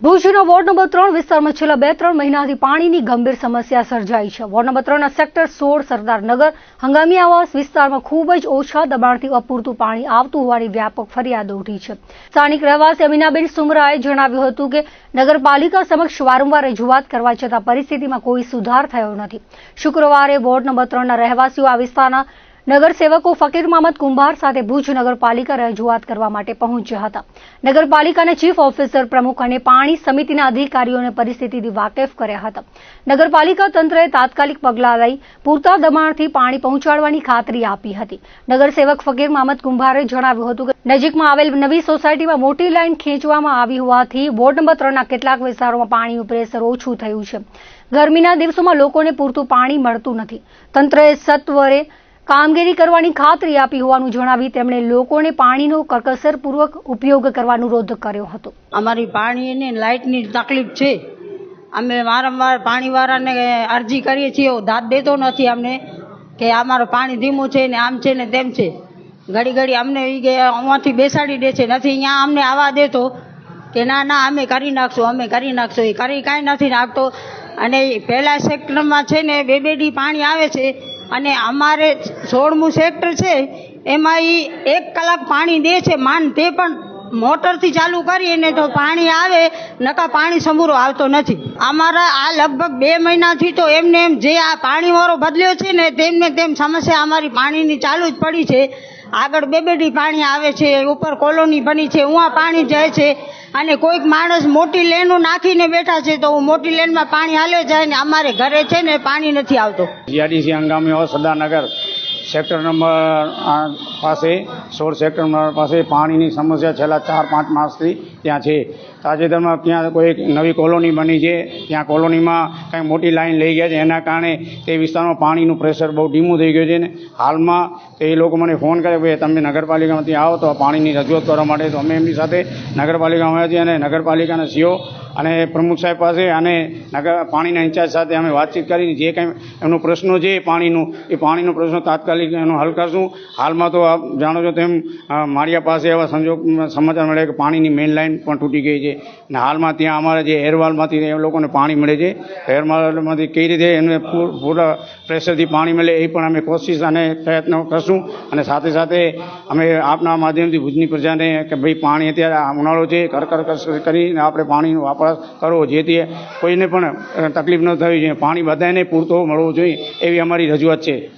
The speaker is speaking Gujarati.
ભુજના વોર્ડ નંબર 3 વિસ્તારમાં છેલ્લા 2-3 મહિનાથી પાણીની ગંભીર સમસ્યા સર્જાઈ છે। વોર્ડ નંબર 3ના સેક્ટર 16 સરદારનગર હંગામી આવાસ વિસ્તારમાં ખૂબ જ ઓછા દબાણથી અપૂરતું પાણી આવતું હોવાની વ્યાપક ફરિયાદો ઉઠી છે। સ્થાનિક રહેવાસી અમીનાબેન સુમરાએ જણાવ્યું હતું કે નગરપાલિકા સમક્ષ વારંવાર રજૂઆત કરવા છતાં પરિસ્થિતિમાં કોઈ સુધાર થયો નથી। શુક્રવારે વોર્ડ નંબર 3ના રહેવાસીઓ આ વિસ્તારના નગરસેવકો ફકીર મહમદ કુંભાર સાથે ભુજ નગરપાલિકા રજૂઆત કરવા માટે પહોંચ્યા હતા। નગરપાલિકાના ચીફ ઓફિસર પ્રમુખ અને પાણી સમિતિના અધિકારીઓને પરિસ્થિતિથી વાકેફ કર્યા હતા। નગરપાલિકા તંત્રએ તાત્કાલિક પગલાં લઈ પૂરતા દબાણથી પાણી પહોંચાડવાની ખાતરી આપી હતી। નગરસેવક ફકીર મહમદ કુંભારે જણાવ્યું હતું કે નજીકમાં આવેલ નવી સોસાયટીમાં મોટી લાઈન ખેંચવામાં આવી હોવાથી વોર્ડ નંબર 3ના કેટલાક વિસ્તારોમાં પાણીનું પ્રેશર ઓછું થયું છે। ગરમીના દિવસોમાં લોકોને પૂરતું પાણી મળતું નથી। તંત્રએ સત્વરે કામગીરી કરવાની ખાતરી આપી હોવાનું જણાવી તેમણે લોકોને પાણીનો કરકસરપૂર્વક ઉપયોગ કરવાનો અનુરોધ કર્યો હતો। અમારી પાણીની લાઇટની તકલીફ છે। અમે વારંવાર પાણીવાળાને અરજી કરીએ છીએ, દાદ દેતો નથી અમને કે અમારું પાણી ધીમું છે ને આમ છે ને તેમ છે। ઘડી ઘડી અમને અહીંયાથી બેસાડી દે છે, નથી અહીંયા અમને આવવા દેતો કે ના ના અમે કરી નાખશું એ કરી કાંઈ નથી નાખતો। અને પહેલા સેક્ટરમાં છે ને 2-2 પાણી આવે છે અને અમારે 16મું સેક્ટર છે એમાં 1 કલાક પાણી દે છે માન, તે પણ મોટરથી ચાલુ કરીએ તો પાણી આવે, નકા પાણી સમૂરો આવતો નથી। અમારા આ લગભગ 2 મહિનાથી તો એમને એમ જે આ પાણીવાળો બદલ્યો છે ને તેમને તેમ સમસ્યા અમારી પાણીની ચાલુ જ પડી છે। આગળ 2-2 પાણી આવે છે, ઉપર કોલોની બની છે, ઉहाँ પાણી જાય છે અને કોઈક માણસ મોટી લેનો નાખીને બેઠા છે તો મોટી લેનમાં પાણી હાલ્યો જાય ને અમારે ઘરે છે ને પાણી નથી આવતો। જીઆઈડીસી હંગામી આવાસ સરદારનગર સેક્ટર નંબર પાસે 16 સેક્ટર નંબર પાસે પાણીની સમસ્યા છેલ્લા 4-5 માસથી ત્યાં છે। તાજેતરમાં ત્યાં કોઈ નવી કોલોની બની છે, ત્યાં કોલોનીમાં કંઈ મોટી લાઈન લઈ ગયા છે, એના કારણે તે વિસ્તારમાં પાણીનું પ્રેશર બહુ ધીમું થઈ ગયું છે ને હાલમાં એ લોકો મને ફોન કરે કે તમે નગરપાલિકામાંથી આવો તો પાણીની રજૂઆત કરવા માટે, તો અમે એમની સાથે નગરપાલિકામાં આવ્યા છીએ અને નગરપાલિકાના સીઓ અને પ્રમુખ સાહેબ પાસે અને પાણીના ઇન્ચાર્જ સાથે અમે વાતચીત કરીને જે કંઈ એમનો પ્રશ્નો છે એ પાણીનો પ્રશ્ન તાત્કાલિક એનો હલ કરશું। હાલમાં તો આપ જાણો છો તેમ માળિયા પાસે એવા સમાચાર મળે કે પાણીની મેઇન લાઇન પણ તૂટી ગઈ છે અને હાલમાં ત્યાં અમારે જે એરવાલમાંથી એ લોકોને પાણી મળે છે, એરવાલમાંથી કઈ રીતે એમને પૂરા પ્રેશરથી પાણી મળે એ પણ અમે કોશિશ અને પ્રયત્ન કરશું। અને સાથે સાથે અમે આપના માધ્યમથી ભુજની પ્રજાને કે ભાઈ પાણી અત્યારે ઉનાળો છે, કરકસર કરીને આપણે પાણીનો વાપર કરવો જેથી કોઈને પણ તકલીફ ન થવી જોઈએ, પાણી બધાને પૂરતો મળવો જોઈએ એવી અમારી રજૂઆત છે।